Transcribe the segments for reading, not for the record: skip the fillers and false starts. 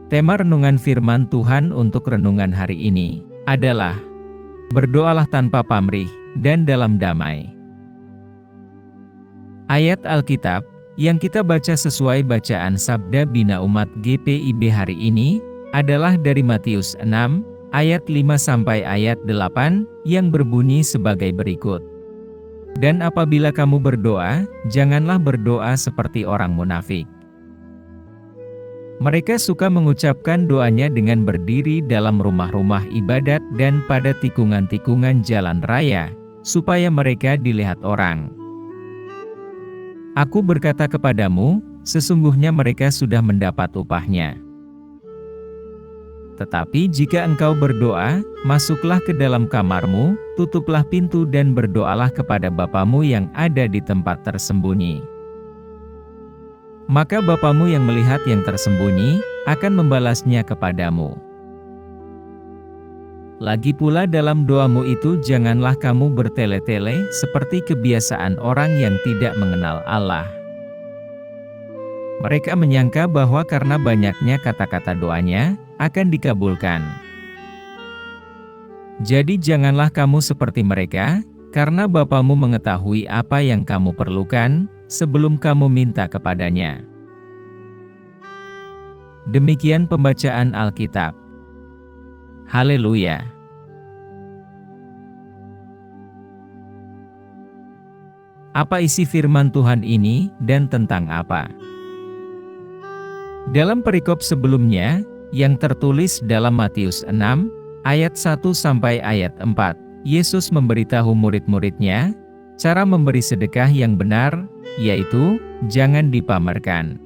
Tema renungan firman Tuhan untuk renungan hari ini adalah berdoalah tanpa pamrih dan dalam damai. Ayat Alkitab yang kita baca sesuai bacaan Sabda Bina Umat GPIB hari ini adalah dari Matius 6 ayat 5 sampai ayat 8 yang berbunyi sebagai berikut. Dan apabila kamu berdoa, janganlah berdoa seperti orang munafik. Mereka suka mengucapkan doanya dengan berdiri dalam rumah-rumah ibadat dan pada tikungan-tikungan jalan raya, supaya mereka dilihat orang. Aku berkata kepadamu, sesungguhnya mereka sudah mendapat upahnya. Tetapi jika engkau berdoa, masuklah ke dalam kamarmu, tutuplah pintu dan berdoalah kepada Bapamu yang ada di tempat tersembunyi. Maka Bapamu yang melihat yang tersembunyi, akan membalasnya kepadamu. Lagi pula dalam doamu itu janganlah kamu bertele-tele seperti kebiasaan orang yang tidak mengenal Allah. Mereka menyangka bahwa karena banyaknya kata-kata doanya, akan dikabulkan. Jadi janganlah kamu seperti mereka, karena Bapamu mengetahui apa yang kamu perlukan, sebelum kamu minta kepadanya. Demikian pembacaan Alkitab. Haleluya. Apa isi firman Tuhan ini dan tentang apa? Dalam perikop sebelumnya, yang tertulis dalam Matius 6, ayat 1 sampai ayat 4, Yesus memberitahu murid-muridnya, cara memberi sedekah yang benar, yaitu, jangan dipamerkan.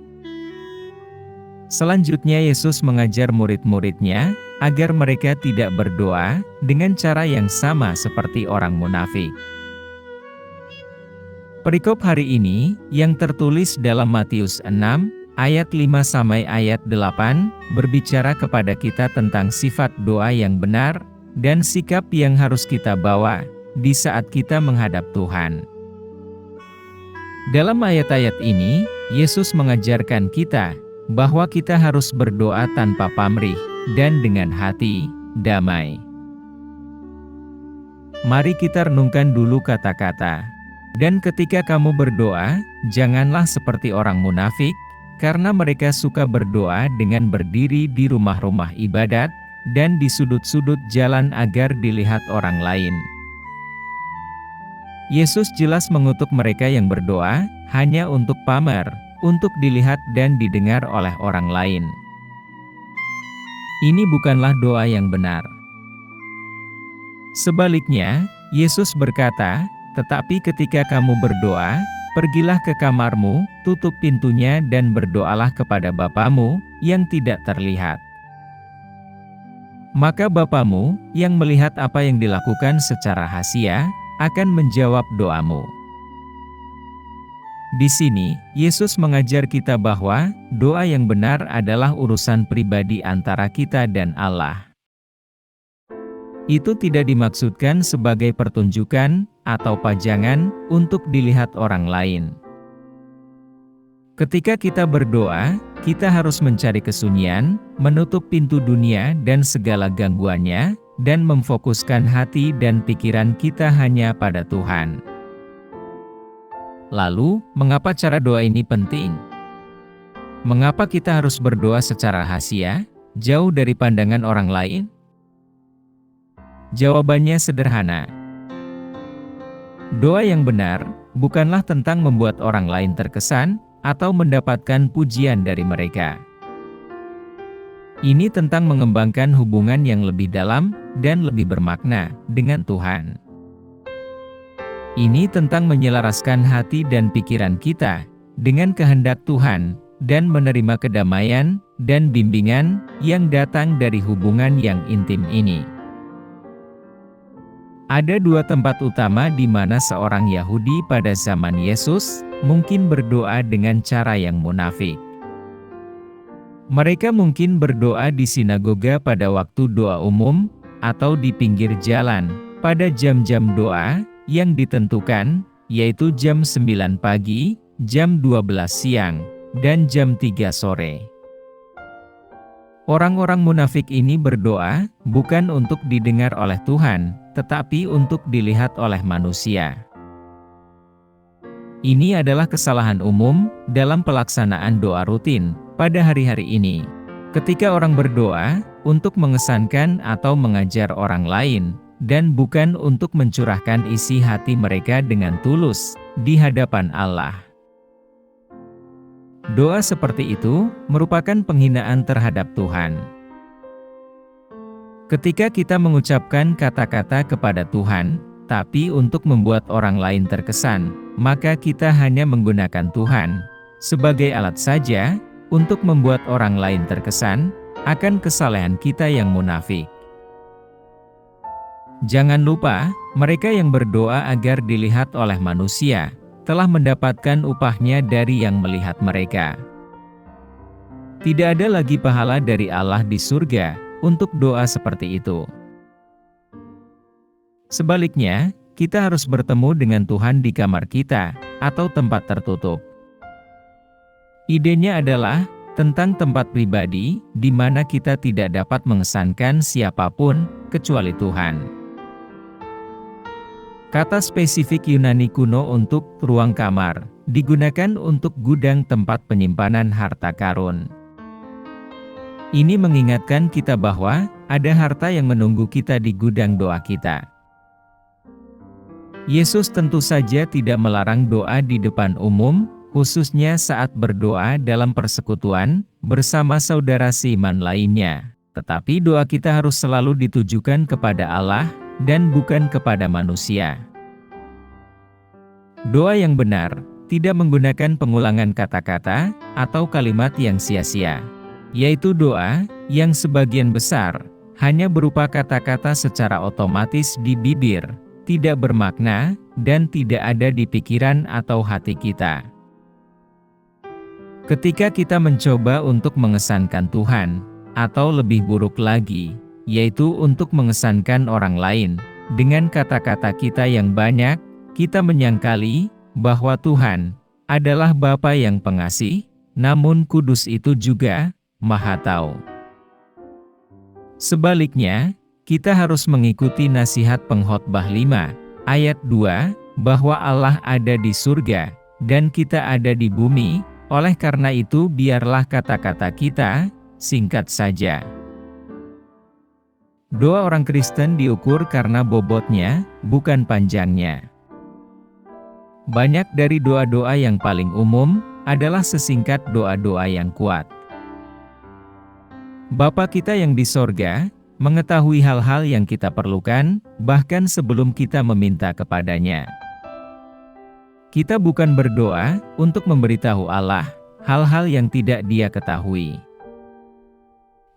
Selanjutnya Yesus mengajar murid-muridnya, agar mereka tidak berdoa, dengan cara yang sama seperti orang munafik. Perikop hari ini, yang tertulis dalam Matius 6, ayat 5 sampai ayat 8, berbicara kepada kita tentang sifat doa yang benar, dan sikap yang harus kita bawa, di saat kita menghadap Tuhan. Dalam ayat-ayat ini, Yesus mengajarkan kita, bahwa kita harus berdoa tanpa pamrih, dan dengan hati damai. Mari kita renungkan dulu kata-kata. Dan ketika kamu berdoa, janganlah seperti orang munafik, karena mereka suka berdoa dengan berdiri di rumah-rumah ibadat, dan di sudut-sudut jalan agar dilihat orang lain. Yesus jelas mengutuk mereka yang berdoa, hanya untuk pamer, untuk dilihat dan didengar oleh orang lain. Ini bukanlah doa yang benar. Sebaliknya, Yesus berkata, tetapi ketika kamu berdoa, pergilah ke kamarmu, tutup pintunya dan berdoalah kepada Bapamu, yang tidak terlihat. Maka Bapamu, yang melihat apa yang dilakukan secara rahasia, akan menjawab doamu. Di sini, Yesus mengajar kita bahwa, doa yang benar adalah urusan pribadi antara kita dan Allah. Itu tidak dimaksudkan sebagai pertunjukan, atau pajangan, untuk dilihat orang lain. Ketika kita berdoa, kita harus mencari kesunyian, menutup pintu dunia dan segala gangguannya, dan memfokuskan hati dan pikiran kita hanya pada Tuhan. Lalu, mengapa cara doa ini penting? Mengapa kita harus berdoa secara rahasia, jauh dari pandangan orang lain? Jawabannya sederhana. Doa yang benar, bukanlah tentang membuat orang lain terkesan, atau mendapatkan pujian dari mereka. Ini tentang mengembangkan hubungan yang lebih dalam, dan lebih bermakna, dengan Tuhan. Ini tentang menyelaraskan hati dan pikiran kita, dengan kehendak Tuhan, dan menerima kedamaian, dan bimbingan, yang datang dari hubungan yang intim ini. Ada dua tempat utama di mana seorang Yahudi pada zaman Yesus, mungkin berdoa dengan cara yang munafik. Mereka mungkin berdoa di sinagoga pada waktu doa umum, atau di pinggir jalan, pada jam-jam doa, yang ditentukan, yaitu jam 9 pagi, jam 12 siang, dan jam 3 sore. Orang-orang munafik ini berdoa bukan untuk didengar oleh Tuhan, tetapi untuk dilihat oleh manusia. Ini adalah kesalahan umum dalam pelaksanaan doa rutin pada hari-hari ini. Ketika orang berdoa untuk mengesankan atau mengajar orang lain, dan bukan untuk mencurahkan isi hati mereka dengan tulus di hadapan Allah. Doa seperti itu merupakan penghinaan terhadap Tuhan. Ketika kita mengucapkan kata-kata kepada Tuhan, tapi untuk membuat orang lain terkesan, maka kita hanya menggunakan Tuhan sebagai alat saja untuk membuat orang lain terkesan akan kesalehan kita yang munafik. Jangan lupa, mereka yang berdoa agar dilihat oleh manusia telah mendapatkan upahnya dari yang melihat mereka. Tidak ada lagi pahala dari Allah di surga untuk doa seperti itu. Sebaliknya, kita harus bertemu dengan Tuhan di kamar kita atau tempat tertutup. Idenya adalah tentang tempat pribadi di mana kita tidak dapat mengesankan siapapun kecuali Tuhan. Kata spesifik Yunani kuno untuk ruang kamar digunakan untuk gudang tempat penyimpanan harta karun. Ini mengingatkan kita bahwa ada harta yang menunggu kita di gudang doa kita. Yesus tentu saja tidak melarang doa di depan umum, khususnya saat berdoa dalam persekutuan bersama saudara seiman lainnya. Tetapi doa kita harus selalu ditujukan kepada Allah dan bukan kepada manusia. Doa yang benar tidak menggunakan pengulangan kata-kata atau kalimat yang sia-sia, yaitu doa yang sebagian besar hanya berupa kata-kata secara otomatis di bibir, tidak bermakna, dan tidak ada di pikiran atau hati kita. Ketika kita mencoba untuk mengesankan Tuhan, atau lebih buruk lagi, yaitu untuk mengesankan orang lain, dengan kata-kata kita yang banyak, kita menyangkali bahwa Tuhan adalah Bapa yang pengasih, namun kudus itu juga Maha Tahu. Sebaliknya, kita harus mengikuti nasihat pengkhotbah 5, ayat 2, bahwa Allah ada di surga, dan kita ada di bumi. Oleh karena itu biarlah kata-kata kita singkat saja. Doa orang Kristen diukur karena bobotnya, bukan panjangnya. Banyak dari doa-doa yang paling umum adalah sesingkat doa-doa yang kuat. Bapa kita yang di sorga mengetahui hal-hal yang kita perlukan, bahkan sebelum kita meminta kepadanya. Kita bukan berdoa untuk memberitahu Allah hal-hal yang tidak Dia ketahui.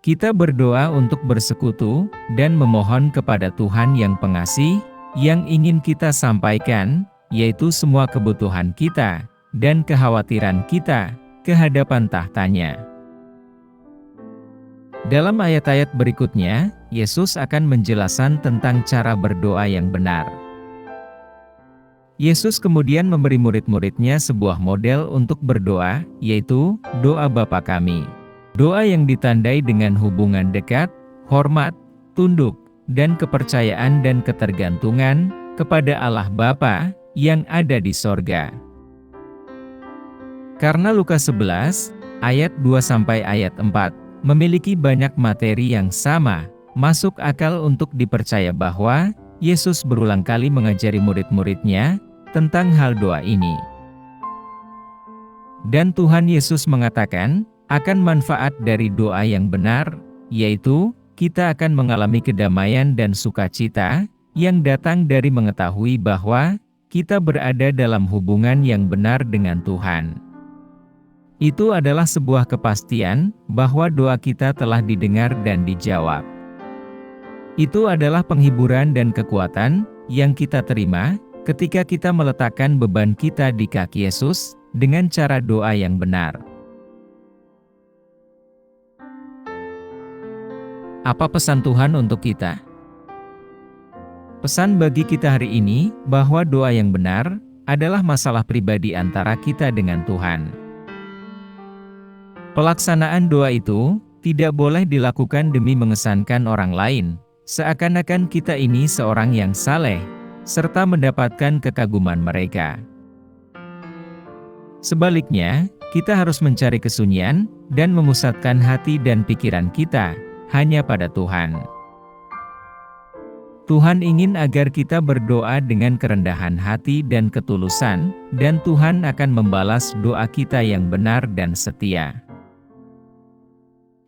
Kita berdoa untuk bersekutu dan memohon kepada Tuhan yang pengasih, yang ingin kita sampaikan, yaitu semua kebutuhan kita dan kekhawatiran kita ke hadapan tahtanya. Dalam ayat-ayat berikutnya, Yesus akan menjelaskan tentang cara berdoa yang benar. Yesus kemudian memberi murid-muridnya sebuah model untuk berdoa, yaitu doa Bapa Kami. Doa yang ditandai dengan hubungan dekat, hormat, tunduk, dan kepercayaan dan ketergantungan kepada Allah Bapa yang ada di sorga. Karena Lukas 11, ayat 2 sampai ayat 4, memiliki banyak materi yang sama, masuk akal untuk dipercaya bahwa Yesus berulang kali mengajari murid-muridnya tentang hal doa ini. Dan Tuhan Yesus mengatakan, akan manfaat dari doa yang benar, yaitu, kita akan mengalami kedamaian dan sukacita, yang datang dari mengetahui bahwa, kita berada dalam hubungan yang benar dengan Tuhan. Itu adalah sebuah kepastian, bahwa doa kita telah didengar dan dijawab. Itu adalah penghiburan dan kekuatan, yang kita terima, ketika kita meletakkan beban kita di kaki Yesus, dengan cara doa yang benar. Apa pesan Tuhan untuk kita? Pesan bagi kita hari ini, bahwa doa yang benar, adalah masalah pribadi antara kita dengan Tuhan. Pelaksanaan doa itu, tidak boleh dilakukan demi mengesankan orang lain, seakan-akan kita ini seorang yang saleh, serta mendapatkan kekaguman mereka. Sebaliknya, kita harus mencari kesunyian, dan memusatkan hati dan pikiran kita hanya pada Tuhan. Tuhan ingin agar kita berdoa dengan kerendahan hati dan ketulusan, dan Tuhan akan membalas doa kita yang benar dan setia.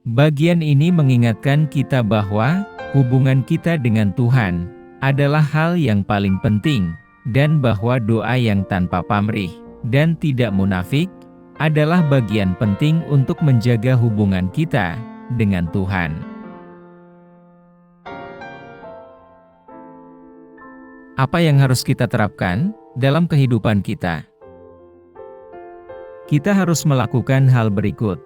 Bagian ini mengingatkan kita bahwa hubungan kita dengan Tuhan adalah hal yang paling penting, dan bahwa doa yang tanpa pamrih dan tidak munafik adalah bagian penting untuk menjaga hubungan kita dengan Tuhan. Apa yang harus kita terapkan dalam kehidupan kita? Kita harus melakukan hal berikut.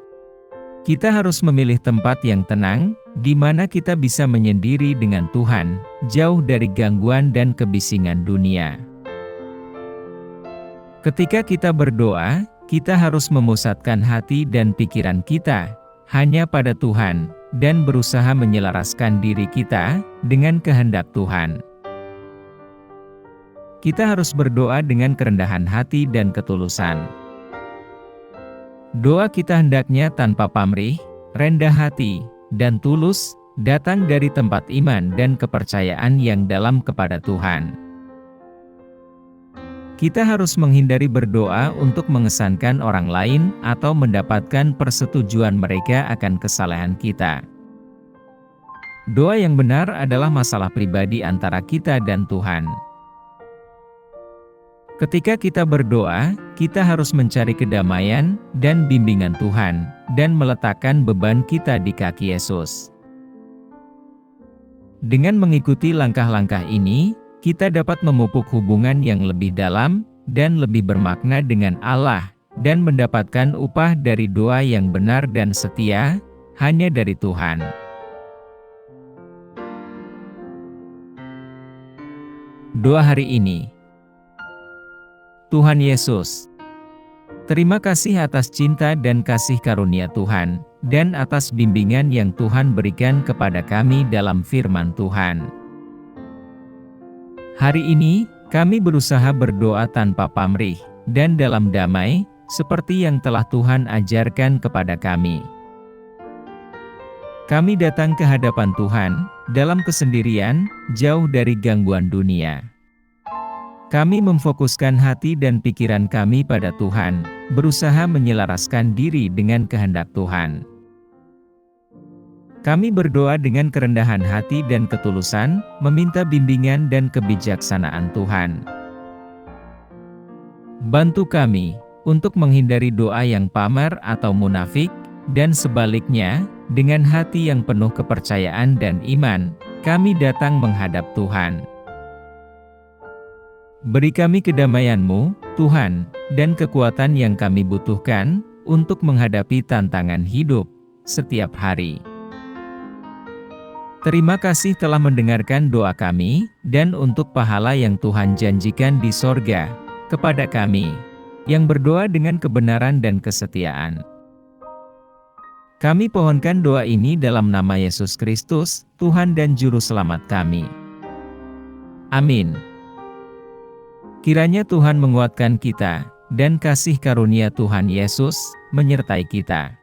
Kita harus memilih tempat yang tenang, di mana kita bisa menyendiri dengan Tuhan, jauh dari gangguan dan kebisingan dunia. Ketika kita berdoa, kita harus memusatkan hati dan pikiran kita hanya pada Tuhan, dan berusaha menyelaraskan diri kita dengan kehendak Tuhan. Kita harus berdoa dengan kerendahan hati dan ketulusan. Doa kita hendaknya tanpa pamrih, rendah hati, dan tulus, datang dari tempat iman dan kepercayaan yang dalam kepada Tuhan. Kita harus menghindari berdoa untuk mengesankan orang lain atau mendapatkan persetujuan mereka akan kesalahan kita. Doa yang benar adalah masalah pribadi antara kita dan Tuhan. Ketika kita berdoa, kita harus mencari kedamaian dan bimbingan Tuhan, dan meletakkan beban kita di kaki Yesus. Dengan mengikuti langkah-langkah ini, kita dapat memupuk hubungan yang lebih dalam dan lebih bermakna dengan Allah, dan mendapatkan upah dari doa yang benar dan setia hanya dari Tuhan. Doa hari ini. Tuhan Yesus, terima kasih atas cinta dan kasih karunia Tuhan, dan atas bimbingan yang Tuhan berikan kepada kami dalam firman Tuhan. Hari ini, kami berusaha berdoa tanpa pamrih, dan dalam damai, seperti yang telah Tuhan ajarkan kepada kami. Kami datang ke hadapan Tuhan, dalam kesendirian, jauh dari gangguan dunia. Kami memfokuskan hati dan pikiran kami pada Tuhan, berusaha menyelaraskan diri dengan kehendak Tuhan. Kami berdoa dengan kerendahan hati dan ketulusan, meminta bimbingan dan kebijaksanaan Tuhan. Bantu kami untuk menghindari doa yang pamar atau munafik, dan sebaliknya, dengan hati yang penuh kepercayaan dan iman, kami datang menghadap Tuhan. Beri kami kedamaian-Mu, Tuhan, dan kekuatan yang kami butuhkan untuk menghadapi tantangan hidup setiap hari. Terima kasih telah mendengarkan doa kami, dan untuk pahala yang Tuhan janjikan di sorga kepada kami, yang berdoa dengan kebenaran dan kesetiaan. Kami pohonkan doa ini dalam nama Yesus Kristus, Tuhan dan Juru Selamat kami. Amin. Kiranya Tuhan menguatkan kita, dan kasih karunia Tuhan Yesus menyertai kita.